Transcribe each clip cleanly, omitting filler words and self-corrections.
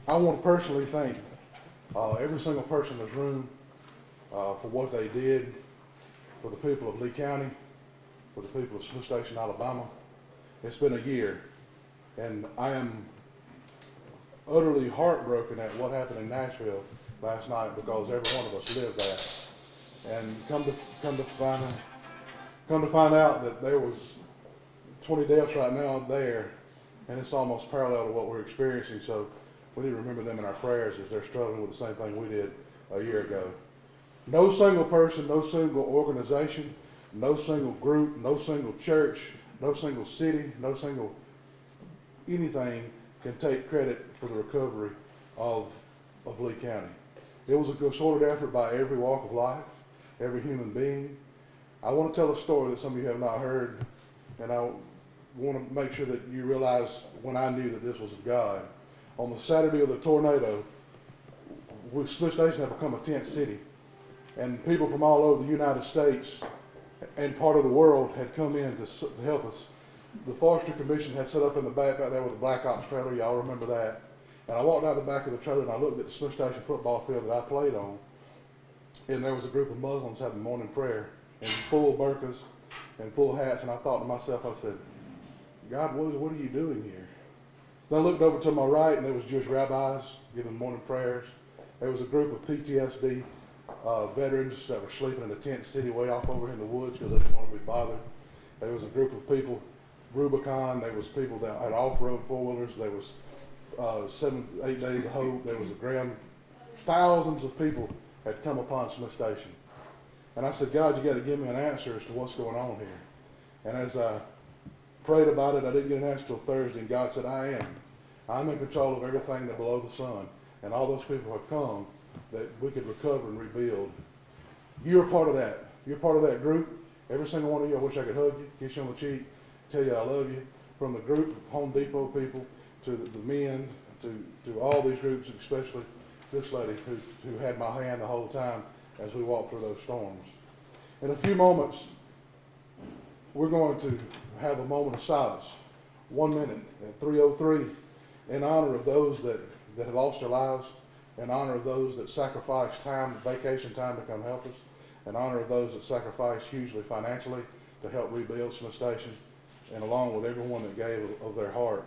I want to personally thank every single person in this room for what they did for the people of Lee County, for the people of Smith Station, Alabama. It's been a year, and I am utterly heartbroken at what happened in Nashville last night because every one of us lived that. And come to find out that there was 20 deaths right now there, and it's almost parallel to what we're experiencing. So we need to remember them in our prayers as they're struggling with the same thing we did a year ago. No single person, no single organization, no single group, no single church, no single city, no single anything can take credit for the recovery of Lee County. It was a concerted effort by every walk of life, every human being. I want to tell a story that some of you have not heard, and I want to make sure that you realize when I knew that this was of God. On the Saturday of the tornado, Smith Station had become a tent city, and people from all over the United States and part of the world had come in to help us. The Forestry Commission had set up in the back there with the Black Ops trailer. Y'all remember that? And I walked out the back of the trailer and I looked at the Smith Station football field that I played on, and there was a group of Muslims having morning prayer in full burqas and full hats. And I thought to myself, I said, God, what are you doing here? Then I looked over to my right, and there was Jewish rabbis giving morning prayers. There was a group of PTSD veterans that were sleeping in a tent city way off over in the woods because they didn't want to be bothered. There was a group of people, Rubicon. There was people that had off-road four-wheelers. There was 7, 8 days of hope. There was a grand, thousands of people had come upon Smith Station. And I said, God, you got to give me an answer as to what's going on here. And as I prayed about it, I didn't get an answer till Thursday, and God said, I am. I'm in control of everything that below the sun. And all those people have come that we could recover and rebuild. You're part of that. You're part of that group. Every single one of you, I wish I could hug you, kiss you on the cheek, tell you I love you. From the group of Home Depot people to the men, to all these groups, especially this lady who had my hand the whole time as we walked through those storms. In a few moments, we're going to have a moment of silence, 1 minute at 3:03, in honor of those that had lost their lives, in honor of those that sacrificed time, vacation time to come help us, in honor of those that sacrificed hugely financially to help rebuild Smith Station, and along with everyone that gave of their heart.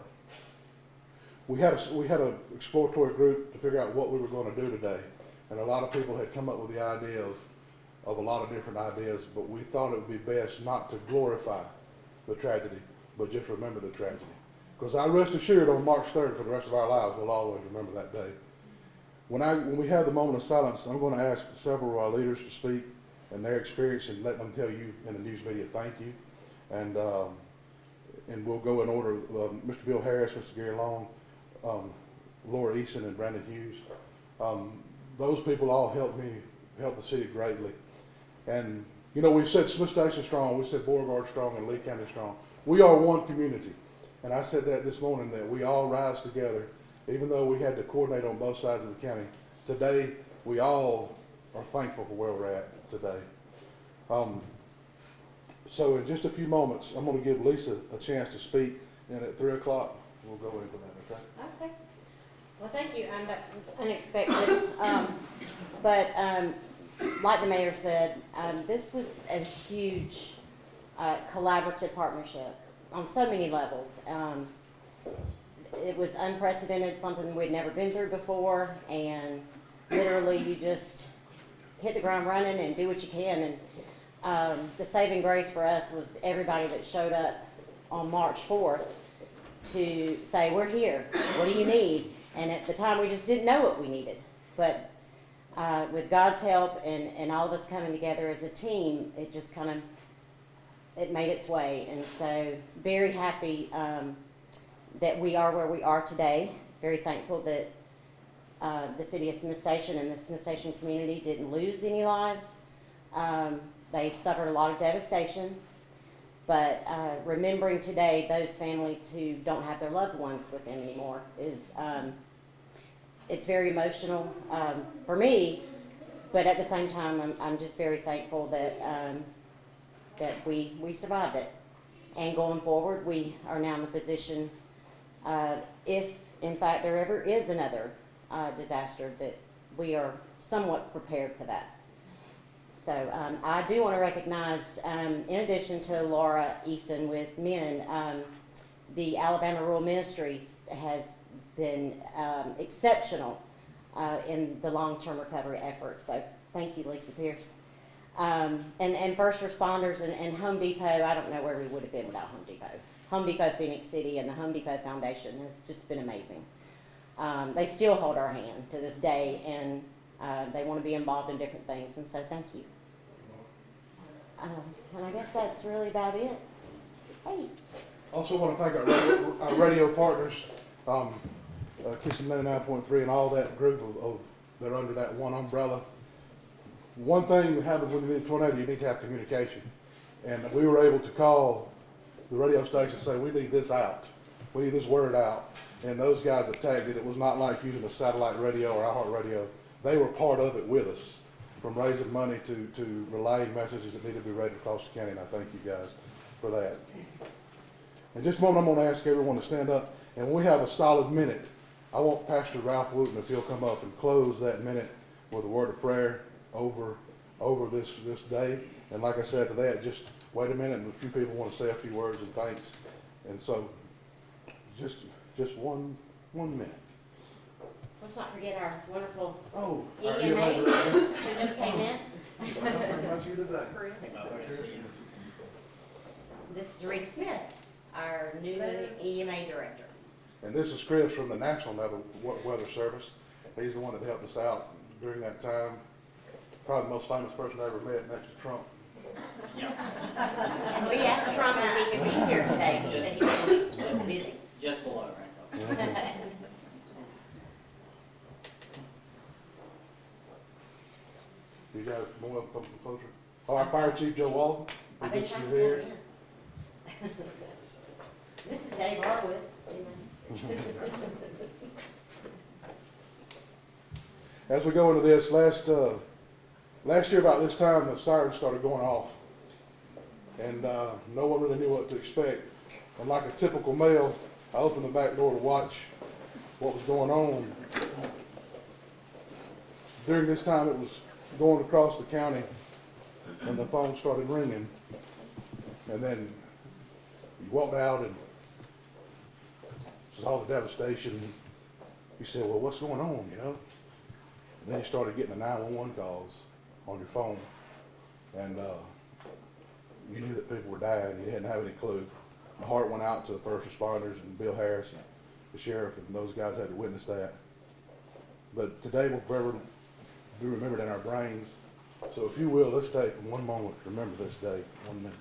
We had a exploratory group to figure out what we were going to do today, and a lot of people had come up with the idea of a lot of different ideas, but we thought it would be best not to glorify the tragedy, but just remember the tragedy. Because I rest assured on March 3rd, for the rest of our lives, we'll always remember that day. When we have the moment of silence, I'm going to ask several of our leaders to speak and their experience and let them tell you in the news media thank you. And we'll go in order. Mr. Bill Harris, Mr. Gary Long, Laura Eason, and Brandon Hughes. Those people all helped the city greatly. And, you know, we said Smith Station strong, we said Beauregard strong, and Lee County strong. We are one community. And I said that this morning, that we all rise together, even though we had to coordinate on both sides of the county. Today, we all are thankful for where we're at today. So in just a few moments, I'm going to give Lisa a chance to speak, and at 3 o'clock, we'll go into that, okay? Okay. Well, thank you. That was unexpected. But like the mayor said, this was a huge collaborative partnership on so many levels. It was unprecedented, something we'd never been through before, and literally you just hit the ground running and do what you can. And the saving grace for us was everybody that showed up on March 4th to say, we're here, what do you need? And at the time we just didn't know what we needed. But with God's help and all of us coming together as a team, it just kind of, it made its way. And so very happy that we are where we are today. Very thankful that the city of Smith Station and the Smith Station community didn't lose any lives. They suffered a lot of devastation, but remembering today those families who don't have their loved ones with them anymore is, it's very emotional for me, but at the same time I'm just very thankful that that we survived it. And going forward, we are now in the position, if in fact there ever is another disaster, that we are somewhat prepared for that. So I do want to recognize, in addition to Laura Eason with men, the Alabama Rural Ministries has been exceptional in the long-term recovery efforts. So thank you, Lisa Pierce. And first responders and Home Depot. I don't know where we would have been without Home Depot. Home Depot Phoenix City and the Home Depot Foundation has just been amazing. They still hold our hand to this day, and they want to be involved in different things, and so thank you. And I guess that's really about it. Hey. Also want to thank our radio partners, Kissing 99.3 and all that group of that are under that one umbrella. One thing that happens when you need a tornado, you need to have communication. And we were able to call the radio station and say, we need this out. We need this word out. And those guys that tagged it, it was not like using a satellite radio or iHeart radio. They were part of it with us, from raising money to relaying messages that need to be read across the county. And I thank you guys for that. In just a moment, I'm going to ask everyone to stand up. And when we have a solid minute, I want Pastor Ralph Wooten, if he'll come up and close that minute with a word of prayer over this day. And like I said to that, just wait a minute, and a few people want to say a few words and thanks. And so, just 1 minute. Let's not forget our wonderful Our EMA who just came in. Very much you today. This is Rick Smith, our new EMA director. And this is Chris from the National Weather Service. He's the one that helped us out during that time. Probably the most famous person I ever met, next to Trump. And we asked Trump if he could be here today. He said he was busy. Just below, right? You guys want to come closer? Our Fire Chief Joe Walton. I've been This trying is to here. get in. This is Dave Harwood. As we go into this, last year about this time, the sirens started going off, and no one really knew what to expect. And like a typical male, I opened the back door to watch what was going on. During this time, it was going across the county, and the phone started ringing. And then you walked out, and just all the devastation. You said, well, what's going on, you know? And then you started getting the 911 calls on your phone, and you knew that people were dying. You didn't have any clue. My heart went out to the first responders and Bill Harris and the sheriff, and those guys had to witness that. But today will forever be remembered in our brains. So if you will, let's take 1 moment to remember this day, 1 minute.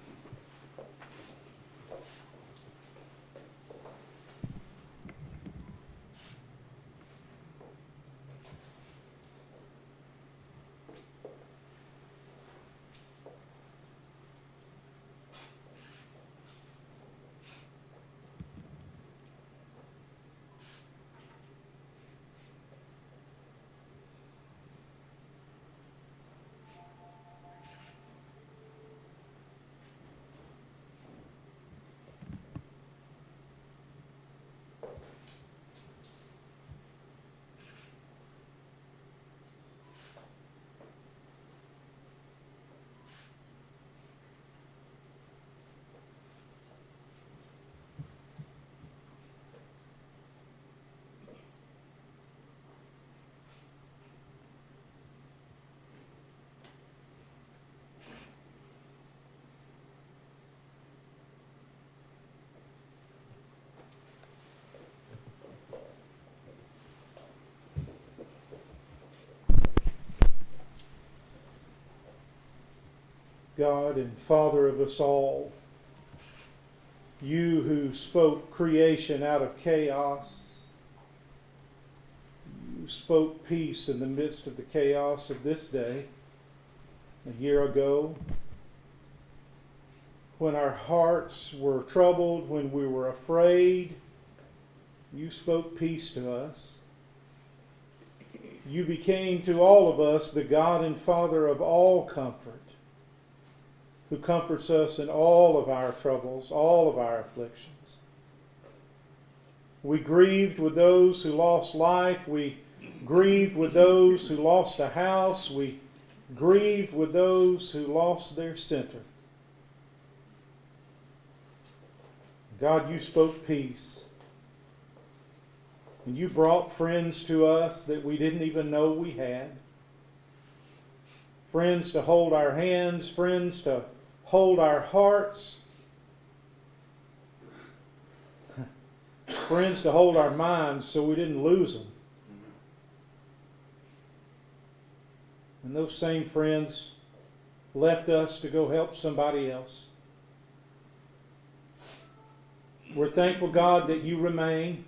God and Father of us all, you who spoke creation out of chaos, you spoke peace in the midst of the chaos of this day. A year ago, when our hearts were troubled, when we were afraid, you spoke peace to us. You became to all of us the God and Father of all comfort, who comforts us in all of our troubles, all of our afflictions. We grieved with those who lost life. We grieved with those who lost a house. We grieved with those who lost their center. God, you spoke peace. And you brought friends to us that we didn't even know we had. Friends to hold our hands, friends to hold our hearts, friends to hold our minds so we didn't lose them. And those same friends left us to go help somebody else. We're thankful, God, that you remain,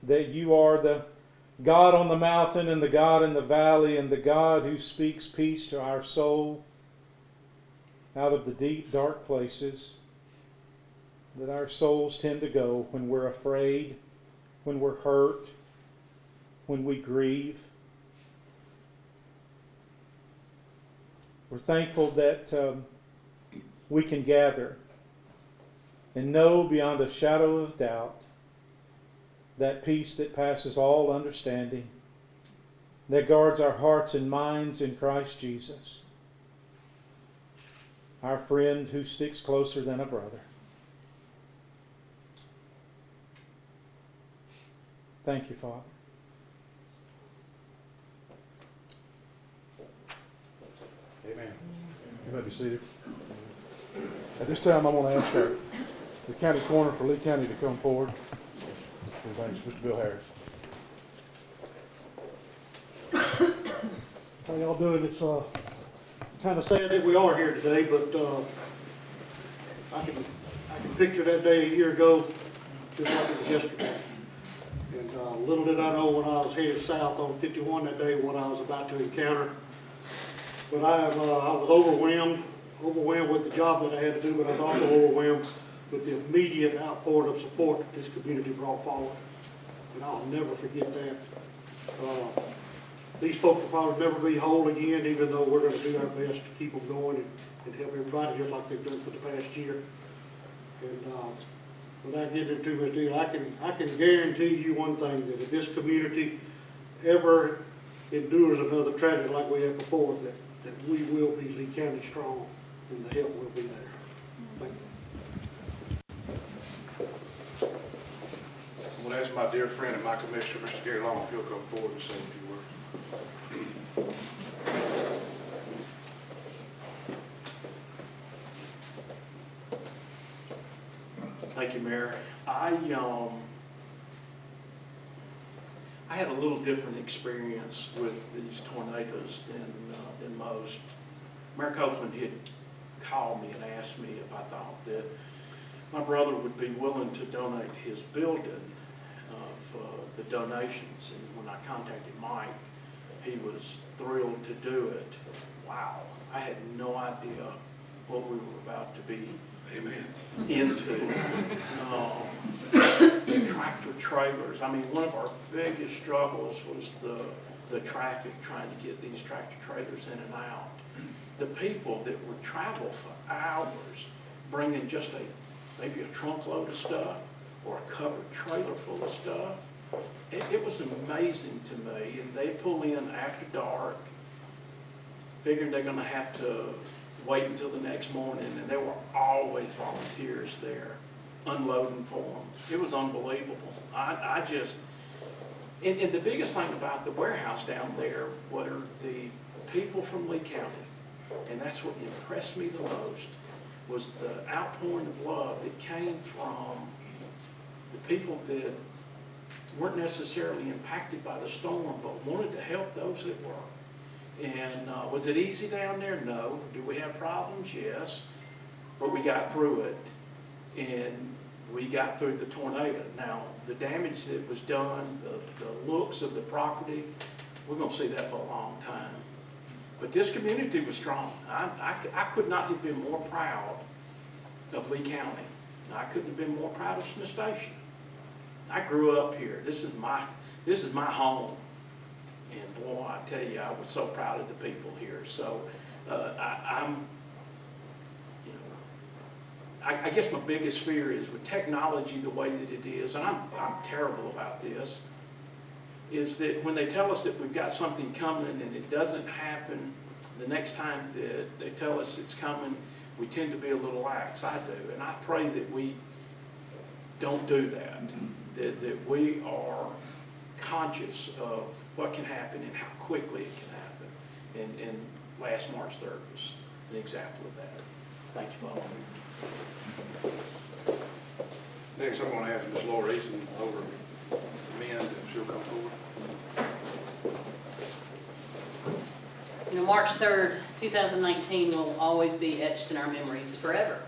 that you are the God on the mountain and the God in the valley and the God who speaks peace to our soul out of the deep, dark places that our souls tend to go when we're afraid, when we're hurt, when we grieve. We're thankful that we can gather and know beyond a shadow of doubt that peace that passes all understanding, that guards our hearts and minds in Christ Jesus, our friend who sticks closer than a brother. Thank you, Father. Amen. You may be seated. At this time, I'm going to ask the county coroner for Lee County to come forward. His name is Mr. Bill Harris. How y'all doing? It's kind of sad that we are here today, but I can picture that day a year ago just like it was yesterday. And little did I know when I was headed south on 51 that day what I was about to encounter. But I was overwhelmed with the job that I had to do, but I was also overwhelmed with the immediate outpouring of support that this community brought forward. And I'll never forget that. These folks will probably never be whole again, even though we're going to do our best to keep them going and help everybody just like they've done for the past year. And without getting into much detail, I can guarantee you one thing, that if this community ever endures another tragedy like we had before, that we will be Lee County strong and the help will be there. Thank you. I'm going to ask my dear friend and my commissioner, Mr. Gary Long, if he'll come forward and say a few words. Thank you, Mayor. I had a little different experience with these tornadoes than most. Mayor Copeland had called me and asked me if I thought that my brother would be willing to donate his building of the donations. And when I contacted Mike, he was thrilled to do it. Wow, I had no idea what we were about to be into. The tractor trailers. I mean, one of our biggest struggles was the traffic trying to get these tractor trailers in and out. The people that would travel for hours bringing just maybe a trunk load of stuff or a covered trailer full of stuff. It was amazing to me. And they pull in after dark, figuring they're going to have to wait until the next morning, and there were always volunteers there unloading for them. It was unbelievable. I just, and the biggest thing about the warehouse down there were the people from Lee County, and that's what impressed me the most, was the outpouring of love that came from the people that weren't necessarily impacted by the storm, but wanted to help those that were. And was it easy down there? No. Do we have problems? Yes. But we got through it, and we got through the tornado. Now, the damage that was done, the looks of the property, we're going to see that for a long time. But this community was strong. I could not have been more proud of Lee County. I couldn't have been more proud of Smith Station. I grew up here. This is my home. And boy, I tell you, I was so proud of the people here. So I guess my biggest fear is with technology the way that it is, and I'm terrible about this. is that when they tell us that we've got something coming and it doesn't happen the next time that they tell us it's coming, we tend to be a little lax. I do. And I pray that we don't do that, that we are conscious of what can happen and how quickly it can happen. And last March 3rd was an example of that. Thank you, Paul. Next, I'm gonna ask Ms. Laura Eason over men, if she'll come forward. You know, March 3rd, 2019 will always be etched in our memories forever.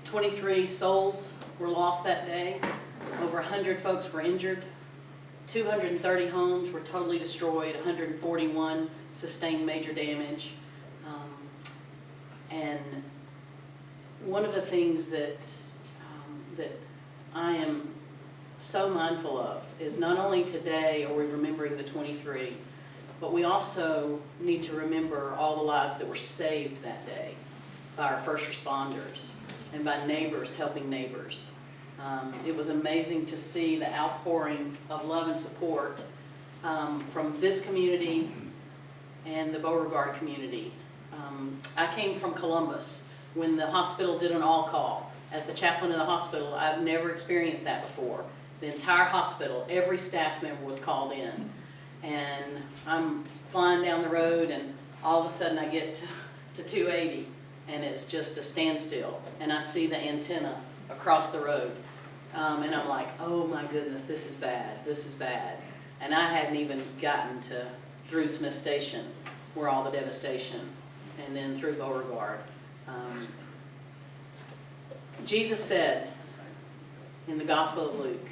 23 souls were lost that day. Over 100 folks were injured. 230 homes were totally destroyed. 141 sustained major damage. And one of the things that I am so mindful of is not only today are we remembering the 23, but we also need to remember all the lives that were saved that day by our first responders and by neighbors helping neighbors. It was amazing to see the outpouring of love and support from this community and the Beauregard community. I came from Columbus when the hospital did an all-call. As the chaplain of the hospital, I've never experienced that before. The entire hospital, every staff member was called in. And I'm flying down the road and all of a sudden I get to 280 and it's just a standstill. And I see the antenna across the road. And I'm like, oh my goodness, this is bad, this is bad. And I hadn't even gotten to through Smith Station where all the devastation, and then through Beauregard. Jesus said in the Gospel of Luke,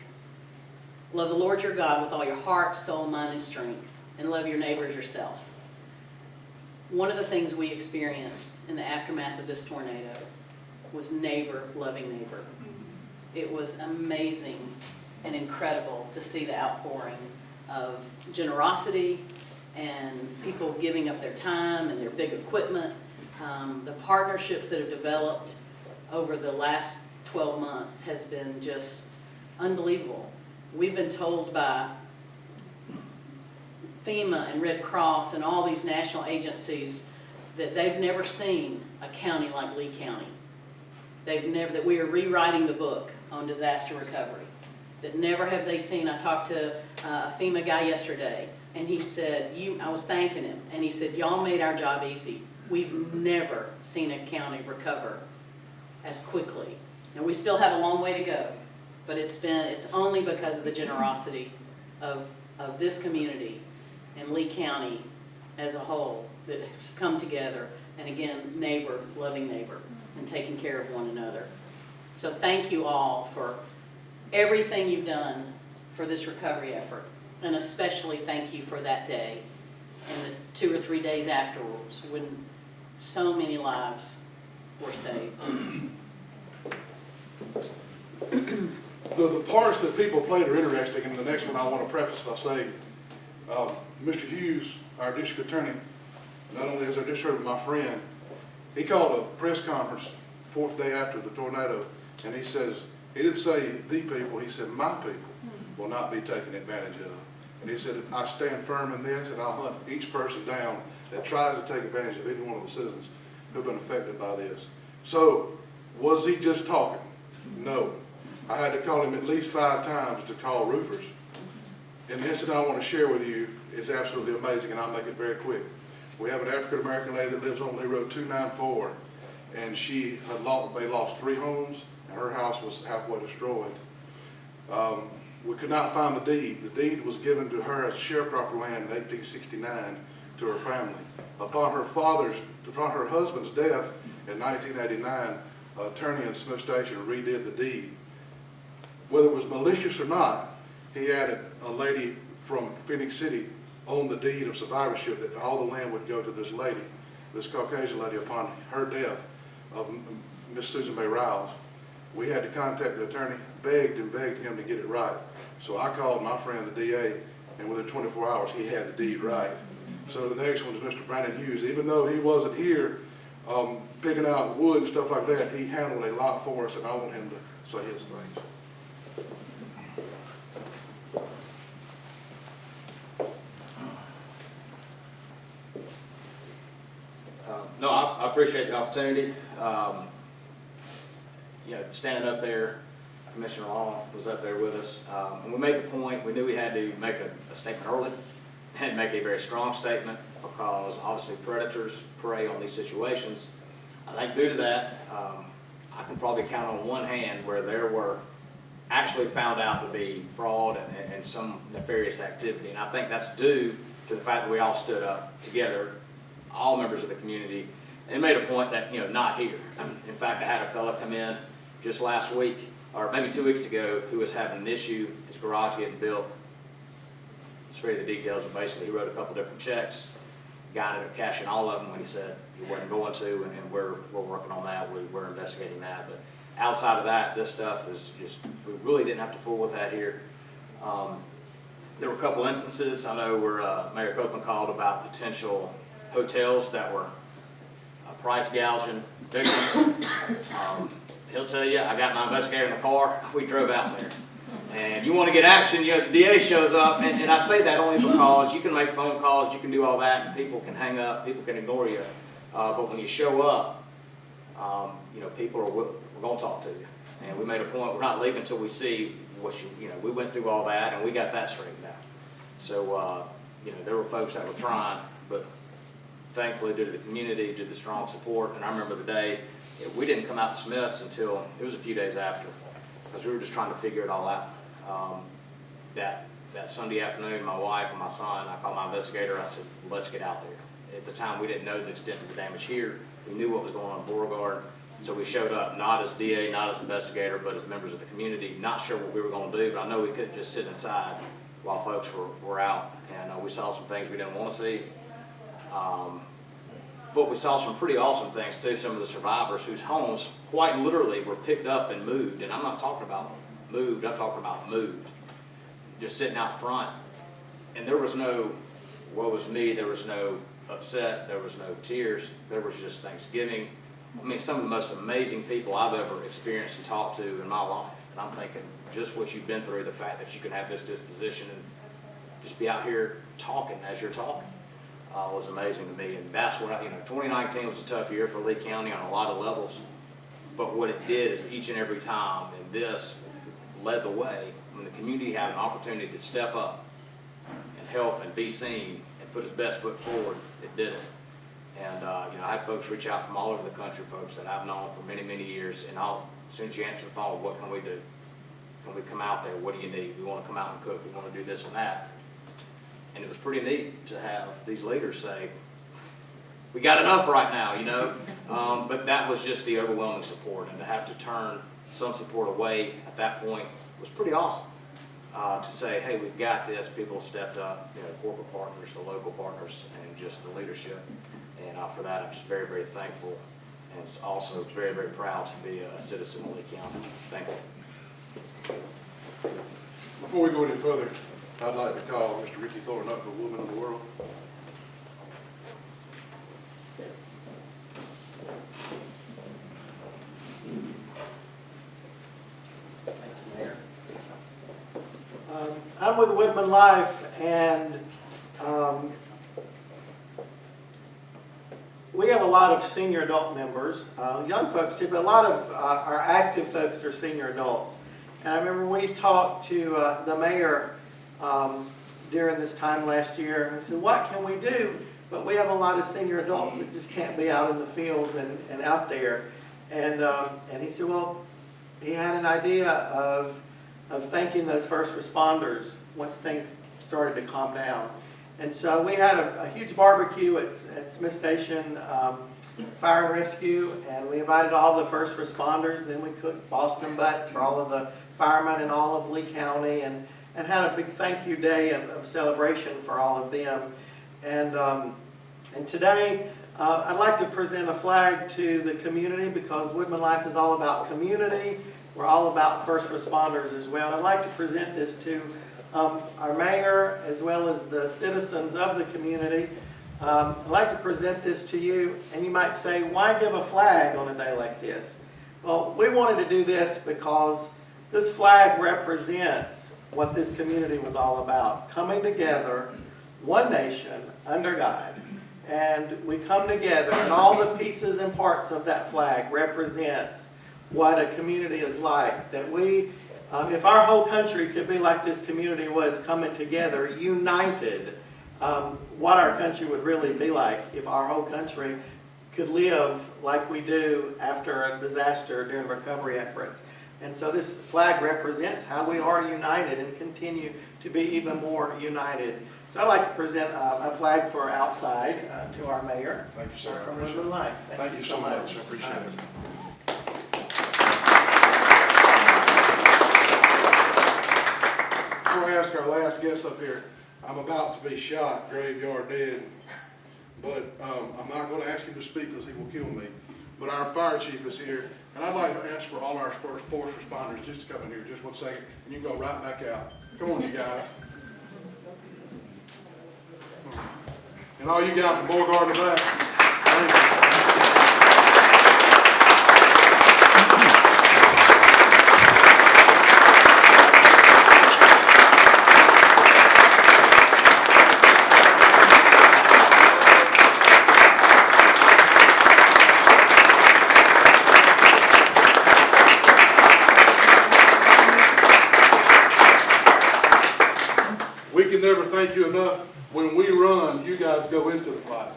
love the Lord your God with all your heart, soul, mind, and strength, and love your neighbor as yourself. One of the things we experienced in the aftermath of this tornado was neighbor loving neighbor. It was amazing and incredible to see the outpouring of generosity and people giving up their time and their big equipment. The partnerships that have developed over the last 12 months has been just unbelievable. We've been told by FEMA and Red Cross and all these national agencies that they've never seen a county like Lee County. That we are rewriting the book on disaster recovery. That never have they seen. I talked to a FEMA guy yesterday and he said, I was thanking him, and he said, y'all made our job easy. We've never seen a county recover as quickly. And we still have a long way to go, but it's only because of the generosity of this community and Lee County as a whole that has come together, and again, neighbor, loving neighbor, and taking care of one another. So thank you all for everything you've done for this recovery effort, and especially thank you for that day and the 2 or 3 days afterwards when so many lives were saved. The parts that people played are interesting, and the next one I want to preface by saying, Mr. Hughes, our district attorney, not only is our district attorney my friend, he called a press conference 4th day after the tornado, and he says, he didn't say the people, he said my people will not be taken advantage of. And he said, I stand firm in this, and I'll hunt each person down that tries to take advantage of any one of the citizens who've been affected by this. So, was he just talking? No. I had to call him at least 5 times to call roofers. And the incident I want to share with you is absolutely amazing, and I'll make it very quick. We have an African-American lady that lives on Lee Road 294, and they lost 3 homes, and her house was halfway destroyed. We could not find the deed. The deed was given to her as sharecropper land in 1869 to her family. Upon her husband's death in 1989, an attorney in Smith Station redid the deed. Whether it was malicious or not, he added a lady from Phoenix City on the deed of survivorship that all the land would go to this lady, this Caucasian lady, upon her death of Miss Susan May Riles. We had to contact the attorney, begged and begged him to get it right. So I called my friend, the DA, and within 24 hours, he had the deed right. So the next one is Mr. Brandon Hughes. Even though he wasn't here picking out wood and stuff like that, he handled a lot for us, and I want him to say his things. appreciate the opportunity. Standing up there, Commissioner Long was up there with us, and we made the point, we knew we had to make a statement early, and make a very strong statement, because obviously predators prey on these situations. I think due to that, I can probably count on one hand where there were actually found out to be fraud and some nefarious activity, and I think that's due to the fact that we all stood up together, all members of the community, and made a point that, not here. In fact, I had a fellow come in just last week, or maybe 2 weeks ago, who was having an issue, his garage getting built. Spare the details, but basically he wrote a couple different checks. Guy ended up cashing all of them when he said he wasn't going to, and we're working on that. We're investigating that. But outside of that, this stuff is just, we really didn't have to fool with that here. There were a couple instances, I know, where Mayor Copeland called about potential hotels that were price gouging victims. He'll tell you, I got my investigator in the car, we drove out there. And you want to get action, the DA shows up, and I say that only because you can make phone calls, you can do all that, and people can hang up, people can ignore you. But when you show up, people we're going to talk to you. And we made a point, we're not leaving until we see what we went through all that, and we got that straightened out. So, there were folks that were trying, but thankfully due to the community, due to the strong support, and I remember the day, we didn't come out to Smith's until, it was a few days after, because we were just trying to figure it all out. That Sunday afternoon, my wife and my son, I called my investigator, I said, let's get out there. At the time, we didn't know the extent of the damage here. We knew what was going on in Beauregard, so we showed up not as DA, not as investigator, but as members of the community, not sure what we were going to do, but I know we couldn't just sit inside while folks were out, and we saw some things we didn't want to see. But we saw some pretty awesome things too. Some of the survivors whose homes quite literally were picked up and moved. And I'm not talking about moved, I'm talking about moved. Just sitting out front. And there was no, woe was me, there was no upset, there was no tears, there was just thanksgiving. I mean, some of the most amazing people I've ever experienced and talked to in my life. And I'm thinking, just what you've been through, the fact that you can have this disposition and just be out here talking as you're talking. Was amazing to me, and that's what 2019 was a tough year for Lee County on a lot of levels, but what it did is each and every time, and this led the way, when the community had an opportunity to step up and help and be seen and put its best foot forward, it did it. And I had folks reach out from all over the country, folks that I've known for many, many years, and as soon as you answer the phone, what can we do? Can we come out there? What do you need? We want to come out and cook. We want to do this and that. And it was pretty neat to have these leaders say, we got enough right now, but that was just the overwhelming support, and to have to turn some support away at that point was pretty awesome. To say, hey, we've got this, people stepped up, corporate partners, the local partners, and just the leadership. And for that, I'm just very, very thankful, and also very, very proud to be a citizen of Lee County. Thank you. Before we go any further, I'd like to call Mr. Ricky Thornton up for Woman of the World. Thank you, Mayor. I'm with Woodman Life, and we have a lot of senior adult members, young folks too, but a lot of our active folks are senior adults. And I remember we talked to the mayor during this time last year, and we said, what can we do? But we have a lot of senior adults that just can't be out in the fields and out there. And he said, well, he had an idea of thanking those first responders once things started to calm down. And so we had a huge barbecue at Smith Station Fire and Rescue, and we invited all the first responders. Then we cooked Boston butts for all of the firemen in all of Lee County, and had a big thank you day of celebration for all of them. And today, I'd like to present a flag to the community, because Woodman Life is all about community. We're all about first responders as well. I'd like to present this to our mayor as well as the citizens of the community. I'd like to present this to you, and you might say, why give a flag on a day like this? Well, we wanted to do this because this flag represents what this community was all about. Coming together, one nation, under God, and we come together, and all the pieces and parts of that flag represents what a community is like. That we, if our whole country could be like this community was, coming together, united, what our country would really be like if our whole country could live like we do after a disaster during recovery efforts. And so this flag represents how we are united and continue to be even more united. So I'd like to present a flag for outside to our mayor. Thank you, sir. From River Life. Thank you so much. I appreciate it. Before I ask our last guest up here, I'm about to be shot, graveyard dead, but I'm not going to ask him to speak because he will kill me. But our fire chief is here, and I'd like to ask for all our force responders just to come in here just 1 second, and you can go right back out. Come on, you guys. And all you guys from Beauregard in the back, thank you. We can never thank you enough. When we run, you guys go into the fight.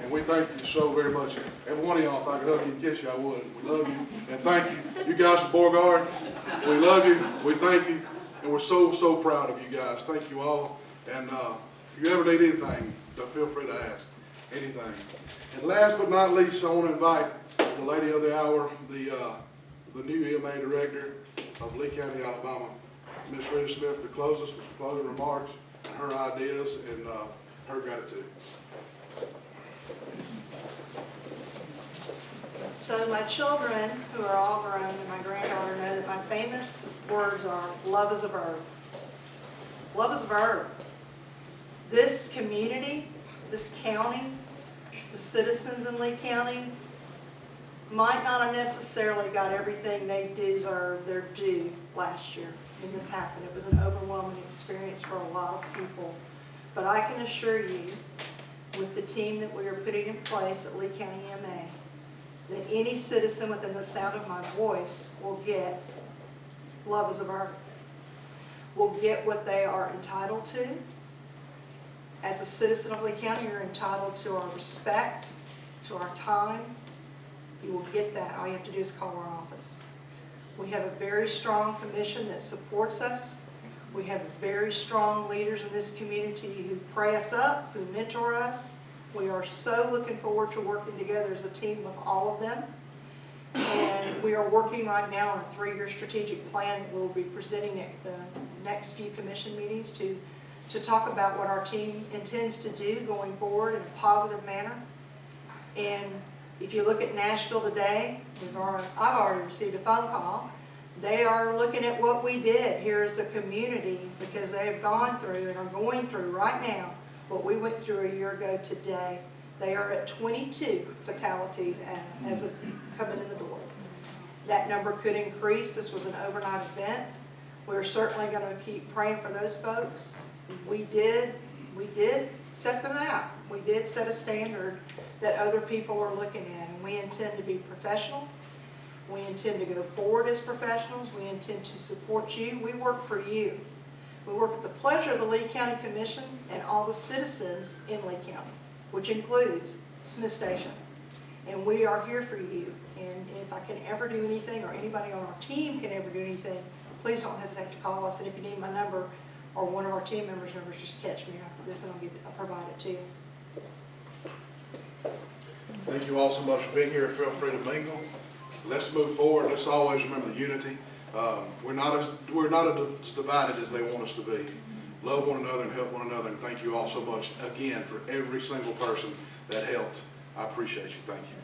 And we thank you so very much. Every one of y'all, if I could hug you and kiss you, I would. We love you and thank you. You guys from Beauregard, we love you, we thank you, and we're so, so proud of you guys. Thank you all. And if you ever need anything, don't feel free to ask anything. And last but not least, I want to invite the lady of the hour, the new EMA director of Lee County, Alabama, Ms. Rita Smith, to close us with some closing remarks and her ideas and her gratitude. So my children, who are all grown, and my granddaughter know that my famous words are, love is a verb. Love is a verb. This community, this county, the citizens in Lee County might not have necessarily got everything they deserve, their due last year when this happened. It was an overwhelming experience for a lot of people. But I can assure you, with the team that we are putting in place at Lee County EMA, that any citizen within the sound of my voice will get love is a verb. Will get what they are entitled to. As a citizen of Lee County, you're entitled to our respect, to our time. You will get that. All you have to do is call our office. We have a very strong commission that supports us. We have very strong leaders in this community who pray us up, who mentor us. We are so looking forward to working together as a team with all of them. And we are working right now on a 3-year strategic plan that we'll be presenting at the next few commission meetings to talk about what our team intends to do going forward in a positive manner. And if you look at Nashville today, I've already received a phone call. They are looking at what we did here as a community because they have gone through and are going through right now what we went through a year ago today. They are at 22 fatalities as of coming in the door. That number could increase. This was an overnight event. We're certainly going to keep praying for those folks. We did set them out. We did set a standard that other people are looking at, and we intend to be professional. We intend to go forward as professionals. We intend to support you. We work for you. We work at the pleasure of the Lee County Commission and all the citizens in Lee County, which includes Smith Station. And we are here for you. And if I can ever do anything, or anybody on our team can ever do anything, please don't hesitate to call us. And if you need my number or one of our team members' numbers, just catch me after this and I'll provide it to you. Thank you all so much for being here. Feel free to mingle. Let's move forward. Let's always remember the unity. We're not as divided as they want us to be. Love one another and help one another. And thank you all so much again for every single person that helped. I appreciate you. Thank you.